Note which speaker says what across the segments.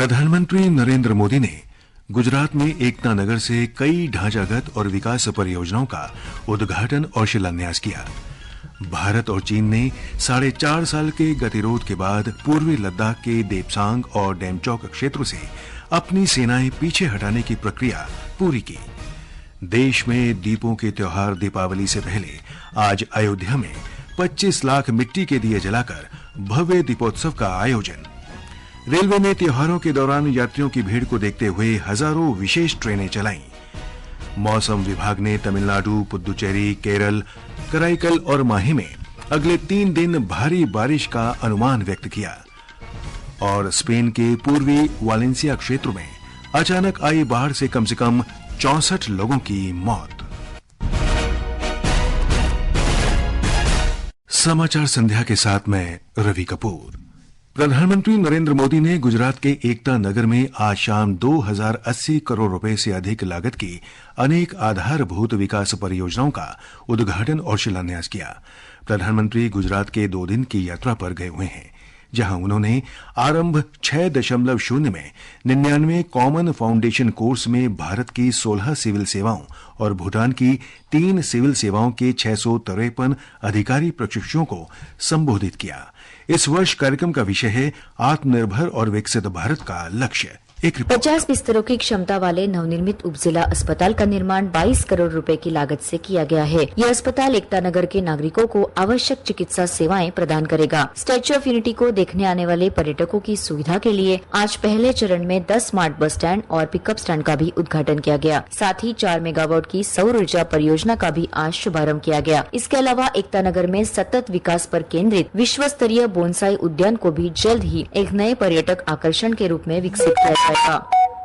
Speaker 1: प्रधानमंत्री नरेंद्र मोदी ने गुजरात में एकता नगर से कई ढांचागत और विकास परियोजनाओं का उद्घाटन और शिलान्यास किया। भारत और चीन ने 4.5 साल के गतिरोध के बाद पूर्वी लद्दाख के देपसांग और डेमचौक क्षेत्रों से अपनी सेनाएं पीछे हटाने की प्रक्रिया पूरी की। देश में दीपों के त्योहार दीपावली से पहले आज अयोध्या में 25 लाख मिट्टी के दिए जलाकर भव्य दीपोत्सव का आयोजन। रेलवे ने त्योहारों के दौरान यात्रियों की भीड़ को देखते हुए हजारों विशेष ट्रेनें चलाईं। मौसम विभाग ने तमिलनाडु, पुदुचेरी, केरल, कराईकल और माहे में अगले 3 दिन भारी बारिश का अनुमान व्यक्त किया। और स्पेन के पूर्वी वालेंसिया क्षेत्र में अचानक आई बाढ़ से कम 64 लोगों की मौत। समाचार संध्या के साथ मैं रवि कपूर। प्रधानमंत्री नरेंद्र मोदी ने गुजरात के एकता नगर में आज शाम 2080 करोड़ रुपए से अधिक लागत की अनेक आधारभूत विकास परियोजनाओं का उद्घाटन और शिलान्यास किया। प्रधानमंत्री गुजरात के 2 दिन की यात्रा पर गए हुए हैं, जहां उन्होंने आरंभ 6.0 में 99 कॉमन फाउंडेशन कोर्स में भारत की 16 सिविल सेवाओं और भूटान की 3 सिविल सेवाओं के 653 अधिकारी प्रशिक्षुओं को संबोधित किया। इस वर्ष कार्यक्रम का विषय है आत्मनिर्भर और विकसित भारत का लक्ष्य।
Speaker 2: 50 बिस्तरों की क्षमता वाले नवनिर्मित उपजिला अस्पताल का निर्माण 22 करोड़ रुपए की लागत से किया गया है। यह अस्पताल एकता नगर के नागरिकों को आवश्यक चिकित्सा सेवाएं प्रदान करेगा। स्टैच्यू ऑफ यूनिटी को देखने आने वाले पर्यटकों की सुविधा के लिए आज पहले चरण में 10 स्मार्ट बस स्टैंड और पिकअप स्टैंड का भी उद्घाटन किया गया। साथ ही 4 मेगावाट की सौर ऊर्जा परियोजना का भी आज शुभारंभ किया गया। इसके अलावा एकता नगर में सतत विकास पर केंद्रित विश्व स्तरीय बोनसाई उद्यान को भी जल्द ही एक नए पर्यटक आकर्षण के रूप में विकसित किया जाएगा।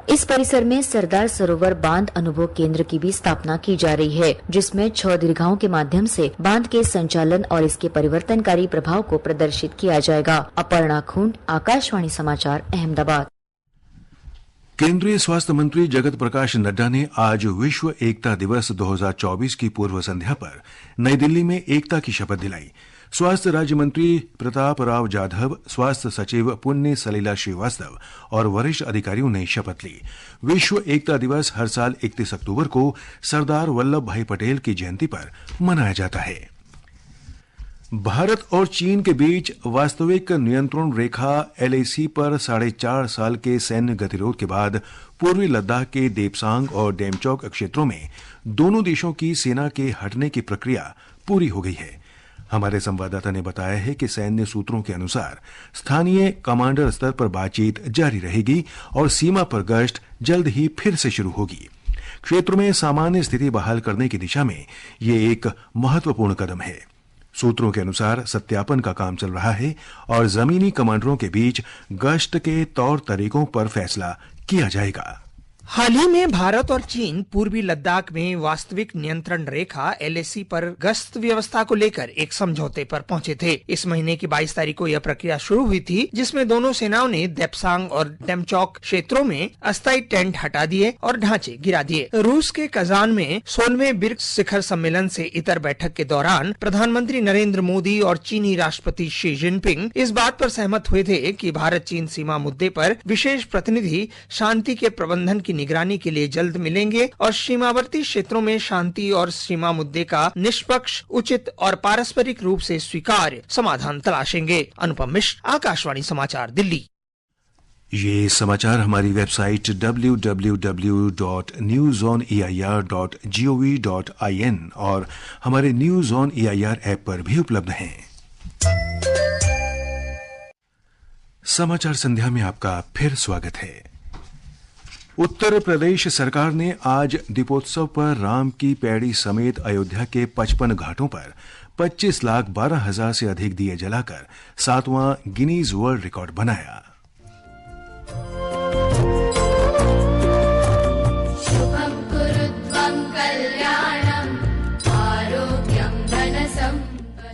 Speaker 2: इस परिसर में सरदार सरोवर बांध अनुभव केंद्र की भी स्थापना की जा रही है, जिसमें 6 दीर्घाओं के माध्यम से बांध के संचालन और इसके परिवर्तनकारी प्रभाव को प्रदर्शित किया जाएगा। अपर्णा खुंड, आकाशवाणी समाचार, अहमदाबाद।
Speaker 1: केंद्रीय स्वास्थ्य मंत्री जगत प्रकाश नड्डा ने आज विश्व एकता दिवस 2024 की पूर्व संध्या पर नई दिल्ली में एकता की शपथ दिलाई। स्वास्थ्य राज्य मंत्री प्रताप राव जाधव, स्वास्थ्य सचिव पुण्य सलीला श्रीवास्तव और वरिष्ठ अधिकारियों ने शपथ ली। विश्व एकता दिवस हर साल 31 अक्टूबर को सरदार वल्लभ भाई पटेल की जयंती पर मनाया जाता है। भारत और चीन के बीच वास्तविक नियंत्रण रेखा LAC पर 4.5 साल के सैन्य गतिरोध के बाद पूर्वी लद्दाख के देपसांग और डेमचौक क्षेत्रों में दोनों देशों की सेना के हटने की प्रक्रिया पूरी हो गई है। हमारे संवाददाता ने बताया है कि सैन्य सूत्रों के अनुसार स्थानीय कमांडर स्तर पर बातचीत जारी रहेगी और सीमा पर गश्त जल्द ही फिर से शुरू होगी। क्षेत्र में सामान्य स्थिति बहाल करने की दिशा में ये एक महत्वपूर्ण कदम है। सूत्रों के अनुसार सत्यापन का काम चल रहा है और जमीनी कमांडरों के बीच गश्त के तौर तरीकों पर फैसला किया जाएगा।
Speaker 3: हाल ही में भारत और चीन पूर्वी लद्दाख में वास्तविक नियंत्रण रेखा LAC पर गश्त व्यवस्था को लेकर एक समझौते पर पहुंचे थे। इस महीने की 22 तारीख को यह प्रक्रिया शुरू हुई थी, जिसमें दोनों सेनाओं ने देपसांग और डेमचौक क्षेत्रों में अस्थायी टेंट हटा दिए और ढांचे गिरा दिए। रूस के कजान में 16वें ब्रिक्स शिखर सम्मेलन से इतर बैठक के दौरान प्रधानमंत्री नरेंद्र मोदी और चीनी राष्ट्रपति शी जिनपिंग इस बात पर सहमत हुए थे कि भारत चीन सीमा मुद्दे पर विशेष प्रतिनिधि शांति के प्रबंधन की निगरानी के लिए जल्द मिलेंगे और सीमावर्ती क्षेत्रों में शांति और सीमा मुद्दे का निष्पक्ष, उचित और पारस्परिक रूप से स्वीकार्य समाधान तलाशेंगे। अनुपम मिश्र, आकाशवाणी समाचार, दिल्ली।
Speaker 1: ये समाचार हमारी वेबसाइट www.newsoneir.gov.in और हमारे न्यूज ऑन EIR ऐप पर भी उपलब्ध हैं। समाचार संध्या में आपका फिर स्वागत है। उत्तर प्रदेश सरकार ने आज दीपोत्सव पर राम की पैड़ी समेत अयोध्या के 55 घाटों पर 25,12,000 से अधिक दिए जलाकर 7वां गिनीज वर्ल्ड रिकॉर्ड बनाया।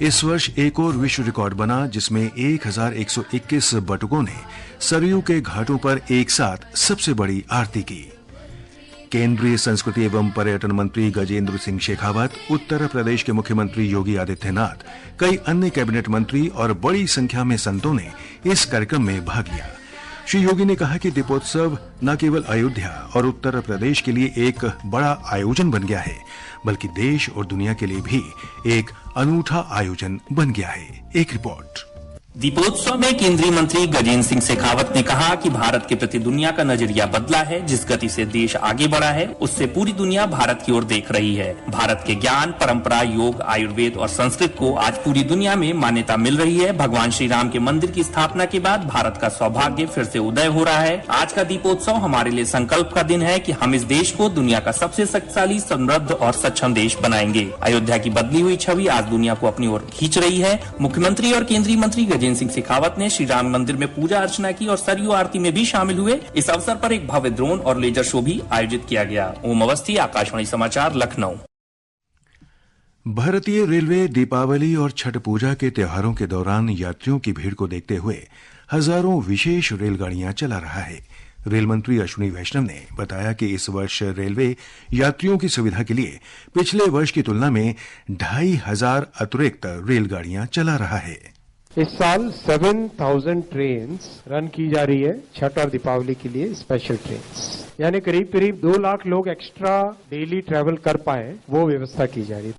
Speaker 1: इस वर्ष एक और विश्व रिकॉर्ड बना, जिसमें 1121 बटुकों ने सरयू के घाटों पर एक साथ सबसे बड़ी आरती की। केंद्रीय संस्कृति एवं पर्यटन मंत्री गजेंद्र सिंह शेखावत, उत्तर प्रदेश के मुख्यमंत्री योगी आदित्यनाथ, कई अन्य कैबिनेट मंत्री और बड़ी संख्या में संतों ने इस कार्यक्रम में भाग लिया। श्री योगी ने कहा कि दीपोत्सव न केवल अयोध्या और उत्तर प्रदेश के लिए एक बड़ा आयोजन बन गया है, बल्कि देश और दुनिया के लिए भी एक अनूठा आयोजन बन गया है। एक रिपोर्ट।
Speaker 4: दीपोत्सव में केंद्रीय मंत्री गजेंद्र सिंह शेखावत ने कहा कि भारत के प्रति दुनिया का नजरिया बदला है। जिस गति से देश आगे बढ़ा है, उससे पूरी दुनिया भारत की ओर देख रही है। भारत के ज्ञान, परंपरा, योग, आयुर्वेद और संस्कृत को आज पूरी दुनिया में मान्यता मिल रही है। भगवान श्री राम के मंदिर की स्थापना के बाद भारत का सौभाग्य फिर से उदय हो रहा है। आज का दीपोत्सव हमारे लिए संकल्प का दिन है कि हम इस देश को दुनिया का सबसे शक्तिशाली, समृद्ध और सक्षम देश बनाएंगे। अयोध्या की बदली हुई छवि आज दुनिया को अपनी ओर खींच रही है। मुख्यमंत्री और केंद्रीय मंत्री गजेंद्र सिंह शेखावत ने श्री राम मंदिर में पूजा अर्चना की और सरयू आरती में भी शामिल हुए। इस अवसर पर एक भव्य ड्रोन और लेजर शो भी आयोजित किया गया। ओम अवस्थी, आकाशवाणी समाचार, लखनऊ।
Speaker 1: भारतीय रेलवे दीपावली और छठ पूजा के त्योहारों के दौरान यात्रियों की भीड़ को देखते हुए हजारों विशेष रेलगाड़ियां चला रहा है। रेल मंत्री अश्विनी वैष्णव ने बताया कि इस वर्ष रेलवे यात्रियों की सुविधा के लिए पिछले वर्ष की तुलना में 2500 अतिरिक्त रेलगाड़ियां चला रहा है।
Speaker 5: इस साल 7000 ट्रेन्स रन की जा रही है छठ और दीपावली के लिए स्पेशल ट्रेन्स, यानी करीब करीब 2 लाख लोग एक्स्ट्रा डेली ट्रैवल कर पाए, वो व्यवस्था की जा रही है।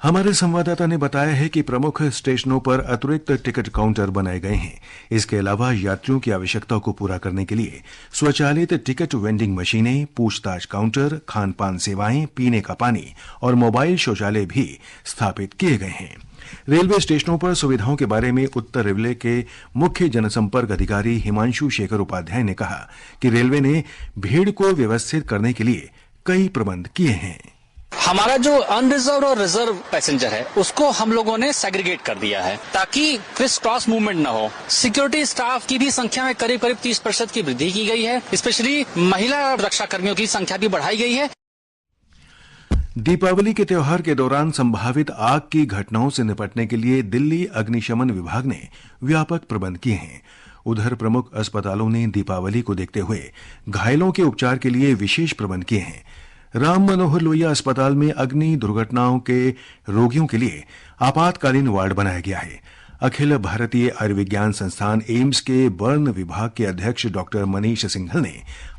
Speaker 1: हमारे संवाददाता ने बताया है कि प्रमुख स्टेशनों पर अतिरिक्त टिकट काउंटर बनाए गए हैं। इसके अलावा यात्रियों की आवश्यकता को पूरा करने के लिए स्वचालित टिकट वेंडिंग मशीनें, पूछताछ काउंटर, खान पान सेवाएं, पीने का पानी और मोबाइल शौचालय भी स्थापित किए गए हैं। रेलवे स्टेशनों पर सुविधाओं के बारे में उत्तर रेलवे के मुख्य जनसंपर्क अधिकारी हिमांशु शेखर उपाध्याय ने कहा कि रेलवे ने भीड़ को व्यवस्थित करने के लिए कई प्रबंध किए हैं।
Speaker 6: हमारा जो अनरिजर्व और रिजर्व पैसेंजर है उसको हम लोगों ने सेग्रीगेट कर दिया है ताकि क्रिस क्रॉस मूवमेंट न हो। सिक्योरिटी स्टाफ की भी संख्या में करीब करीब 30% की वृद्धि की गई है। स्पेशली महिला रक्षा कर्मियों की संख्या भी बढ़ाई गई है।
Speaker 1: दीपावली के त्योहार के दौरान संभावित आग की घटनाओं से निपटने के लिए दिल्ली अग्निशमन विभाग ने व्यापक प्रबंध किए हैं। उधर प्रमुख अस्पतालों ने दीपावली को देखते हुए घायलों के उपचार के लिए विशेष प्रबंध किए हैं। राम मनोहर लोहिया अस्पताल में अग्नि दुर्घटनाओं के रोगियों के लिए आपातकालीन वार्ड बनाया गया है। अखिल भारतीय आयुर्विज्ञान संस्थान एम्स के बर्न विभाग के अध्यक्ष डॉक्टर मनीष सिंघल ने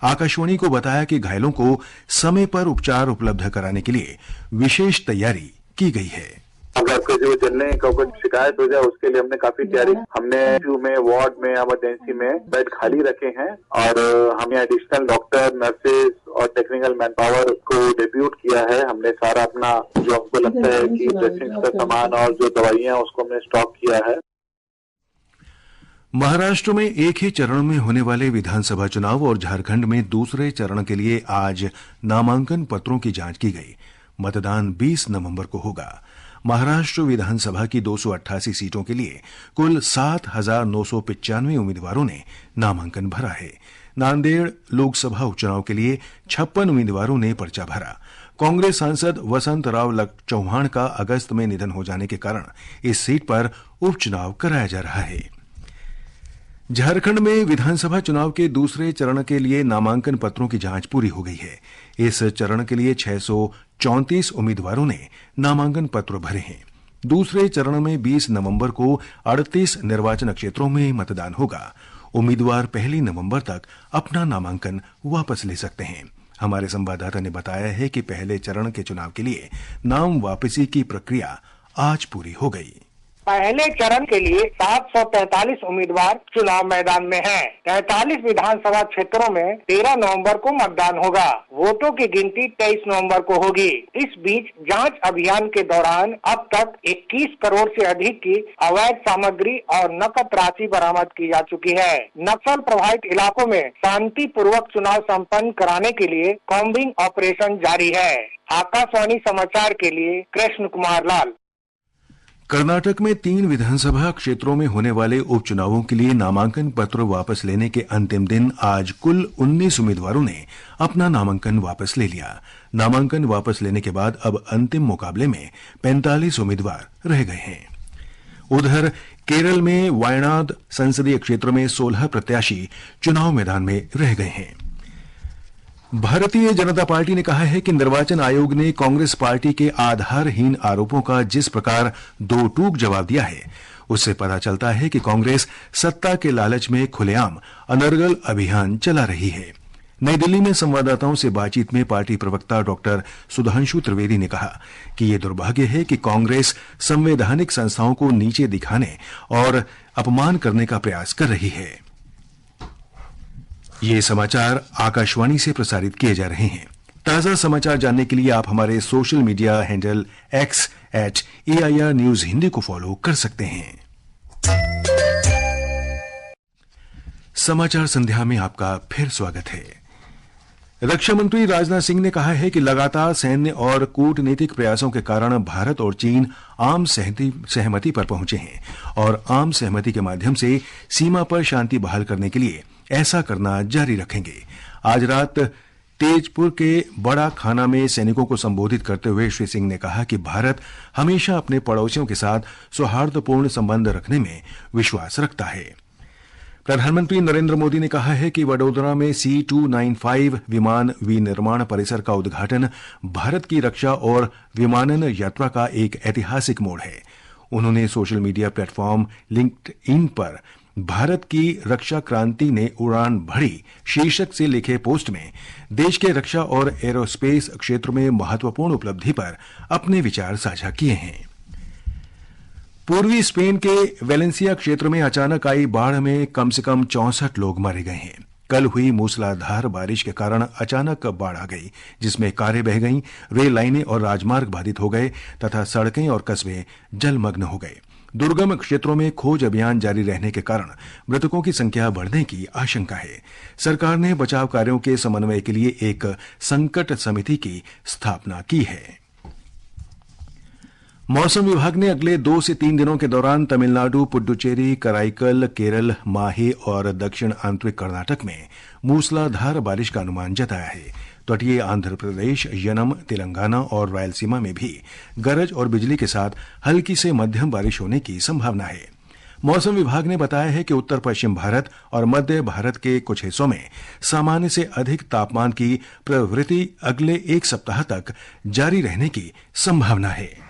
Speaker 1: आकाशवाणी को बताया कि घायलों को समय पर उपचार उपलब्ध कराने के लिए विशेष तैयारी की गई है।
Speaker 7: अगर किसी को चलने का कुछ शिकायत हो जाए उसके लिए हमने काफी तैयारी, हमने में वार्ड में इमरजेंसी में बेड खाली रखे हैं और हमने एडिशनल डॉक्टर, नर्सेज और टेक्निकल मैन पावर को डेप्यूट किया है। हमने सारा अपना जो हमको लगता है कि ड्रेसिंग का सामान और जो दवाइयां उसको हमने स्टॉक किया है।
Speaker 1: महाराष्ट्र में एक ही चरण में होने वाले विधानसभा चुनाव और झारखंड में दूसरे चरण के लिए आज नामांकन पत्रों की जांच की गई। मतदान 20 नवंबर को होगा। महाराष्ट्र विधानसभा की 288 सीटों के लिए कुल 7,995 उम्मीदवारों ने नामांकन भरा है। नांदेड़ लोकसभा उपचुनाव के लिए 56 उम्मीदवारों ने पर्चा भरा। कांग्रेस सांसद वसंत राव चौहान का अगस्त में निधन हो जाने के कारण इस सीट पर उपचुनाव कराया जा रहा है। झारखंड में विधानसभा चुनाव के दूसरे चरण के लिए नामांकन पत्रों की जांच पूरी हो गई है। इस चरण के लिए 634 उम्मीदवारों ने नामांकन पत्र भरे हैं। दूसरे चरण में 20 नवंबर को 38 निर्वाचन क्षेत्रों में मतदान होगा। उम्मीदवार 1 नवंबर तक अपना नामांकन वापस ले सकते हैं। हमारे संवाददाता ने बताया है कि पहले चरण के चुनाव के लिए नाम वापसी की प्रक्रिया आज पूरी हो गई।
Speaker 3: पहले चरण के लिए 743 उम्मीदवार चुनाव मैदान में हैं। 43 विधानसभा क्षेत्रों में 13 नवंबर को मतदान होगा। वोटों की गिनती 23 नवंबर को होगी। इस बीच जांच अभियान के दौरान अब तक 21 करोड़ से अधिक की अवैध सामग्री और नकद राशि बरामद की जा चुकी है। नक्सल प्रभावित इलाकों में शांतिपूर्वक चुनाव संपन्न कराने के लिए कॉम्बिंग ऑपरेशन जारी है। आकाशवाणी समाचार के लिए कृष्ण कुमार लाल।
Speaker 1: कर्नाटक में 3 विधानसभा क्षेत्रों में होने वाले उपचुनावों के लिए नामांकन पत्र वापस लेने के अंतिम दिन आज कुल 19 उम्मीदवारों ने अपना नामांकन वापस ले लिया। नामांकन वापस लेने के बाद अब अंतिम मुकाबले में 45 उम्मीदवार रह गए हैं। उधर केरल में वायनाड संसदीय क्षेत्र में 16 प्रत्याशी चुनाव मैदान में रह गए हैं। भारतीय जनता पार्टी ने कहा है कि निर्वाचन आयोग ने कांग्रेस पार्टी के आधारहीन आरोपों का जिस प्रकार दो टूक जवाब दिया है, उससे पता चलता है कि कांग्रेस सत्ता के लालच में खुलेआम अनर्गल अभियान चला रही है। नई दिल्ली में संवाददाताओं से बातचीत में पार्टी प्रवक्ता डॉक्टर सुधांशु त्रिवेदी ने कहा कि ये दुर्भाग्य है कि कांग्रेस संवैधानिक संस्थाओं को नीचे दिखाने और अपमान करने का प्रयास कर रही है। ये समाचार आकाशवाणी से प्रसारित किए जा रहे हैं। ताजा समाचार जानने के लिए आप हमारे social media handle x@AIR news Hindi को फॉलो कर सकते हैं। समाचार संध्या में आपका फिर स्वागत है। रक्षा मंत्री राजनाथ सिंह ने कहा है कि लगातार सैन्य और कूटनीतिक प्रयासों के कारण भारत और चीन आम सहमति पर पहुंचे हैं और आम सहमति के माध्यम से सीमा पर शांति बहाल करने के लिए ऐसा करना जारी रखेंगे। आज रात तेजपुर के बड़ा खाना में सैनिकों को संबोधित करते हुए श्री सिंह ने कहा कि भारत हमेशा अपने पड़ोसियों के साथ सौहार्दपूर्ण संबंध रखने में विश्वास रखता है। प्रधानमंत्री नरेंद्र मोदी ने कहा है कि वडोदरा में C-295 विमान विनिर्माण परिसर का उद्घाटन भारत की रक्षा और विमानन यात्रा का एक ऐतिहासिक मोड़ है। उन्होंने सोशल मीडिया प्लेटफॉर्म लिंक्डइन पर भारत की रक्षा क्रांति ने उड़ान भरी शीर्षक से लिखे पोस्ट में देश के रक्षा और एरोस्पेस क्षेत्र में महत्वपूर्ण उपलब्धि पर अपने विचार साझा किए हैं। पूर्वी स्पेन के वेलेंसिया क्षेत्र में अचानक आई बाढ़ में कम से कम 64 लोग मारे गए हैं। कल हुई मूसलाधार बारिश के कारण अचानक बाढ़ आ गई, जिसमें कारें बह गईं, रेल लाइनें और राजमार्ग बाधित हो गए तथा सड़कें और कस्बे जलमग्न हो गए। दुर्गम क्षेत्रों में खोज अभियान जारी रहने के कारण मृतकों की संख्या बढ़ने की आशंका है। सरकार ने बचाव कार्यों के समन्वय के लिए एक संकट समिति की स्थापना की है। मौसम विभाग ने अगले 2 से 3 दिनों के दौरान तमिलनाडु, पुडुचेरी, कराईकल, केरल, माहे और दक्षिण आंतरिक कर्नाटक में मूसलाधार बारिश का अनुमान जताया है। तटीय आंध्र प्रदेश, यनम, तेलंगाना और रायलसीमा में भी गरज और बिजली के साथ हल्की से मध्यम बारिश होने की संभावना है। मौसम विभाग ने बताया है कि उत्तर पश्चिम भारत और मध्य भारत के कुछ हिस्सों में सामान्य से अधिक तापमान की प्रवृत्ति अगले 1 सप्ताह तक जारी रहने की संभावना है।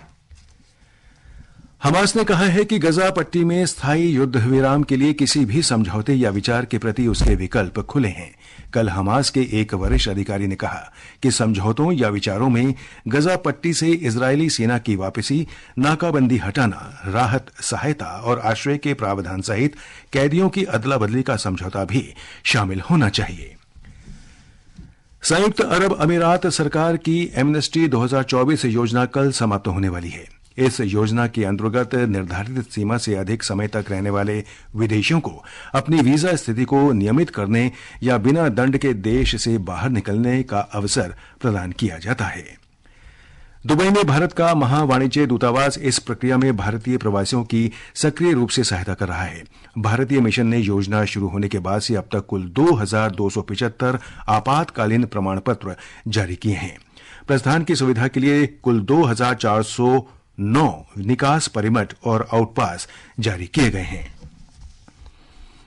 Speaker 1: हमास ने कहा है कि गजा पट्टी में स्थायी युद्ध विराम के लिए किसी भी समझौते या विचार के प्रति उसके विकल्प खुले हैं। कल हमास के एक वरिष्ठ अधिकारी ने कहा कि समझौतों या विचारों में गजा पट्टी से इजरायली सेना की वापसी, नाकाबंदी हटाना, राहत सहायता और आश्रय के प्रावधान सहित कैदियों की अदला बदली का समझौता भी शामिल होना चाहिए। संयुक्त अरब अमीरात सरकार की एमनेस्टी 2024 योजना कल समाप्त होने वाली है। इस योजना के अंतर्गत निर्धारित सीमा से अधिक समय तक रहने वाले विदेशियों को अपनी वीजा स्थिति को नियमित करने या बिना दंड के देश से बाहर निकलने का अवसर प्रदान किया जाता है। दुबई में भारत का महावाणिज्य दूतावास इस प्रक्रिया में भारतीय प्रवासियों की सक्रिय रूप से सहायता कर रहा है। भारतीय मिशन ने योजना शुरू होने के बाद से अब तक कुल 2275 आपातकालीन प्रमाण पत्र जारी किए हैं। प्रस्थान की सुविधा के लिए कुल 2409 निकास परिमट और आउटपास जारी किए गए हैं।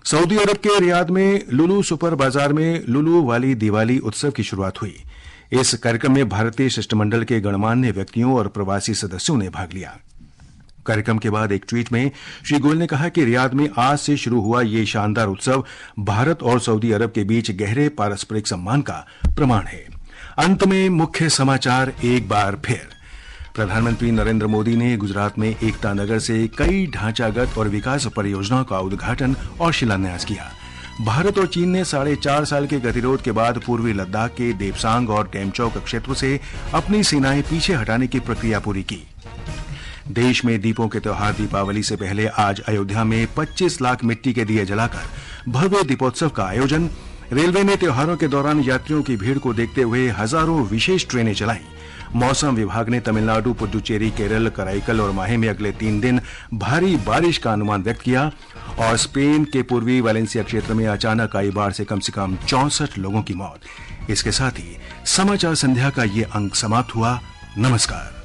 Speaker 1: सऊदी अरब के रियाद में लुलु सुपर बाजार में लुलु वाली दिवाली उत्सव की शुरुआत हुई। इस कार्यक्रम में भारतीय शिष्टमंडल के गणमान्य व्यक्तियों और प्रवासी सदस्यों ने भाग लिया। कार्यक्रम के बाद एक ट्वीट में श्री गोयल ने कहा कि रियाद में आज से शुरू हुआ ये शानदार उत्सव भारत और सऊदी अरब के बीच गहरे पारस्परिक सम्मान का प्रमाण है। अंत में मुख्य समाचार एक बार फिर। प्रधानमंत्री नरेंद्र मोदी ने गुजरात में एकता नगर से कई ढांचागत और विकास परियोजनाओं का उद्घाटन और शिलान्यास किया। भारत और चीन ने 4.5 साल के गतिरोध के बाद पूर्वी लद्दाख के देपसांग और टेमचौक क्षेत्रों से अपनी सेनाएं पीछे हटाने की प्रक्रिया पूरी की। देश में दीपों के त्योहार दीपावली से पहले आज अयोध्या में 25 लाख मिट्टी के दिए जलाकर भव्य दीपोत्सव का आयोजन। रेलवे ने त्योहारों के दौरान यात्रियों की भीड़ को देखते हुए हजारों विशेष ट्रेनें चलाई। मौसम विभाग ने तमिलनाडु, पुडुचेरी, केरल, कराईकल और माहे में अगले 3 दिन भारी बारिश का अनुमान व्यक्त किया। और स्पेन के पूर्वी वालेंसिया क्षेत्र में अचानक आई बाढ़ से कम 64 लोगों की मौत। इसके साथ ही समाचार संध्या का ये अंक समाप्त हुआ। नमस्कार।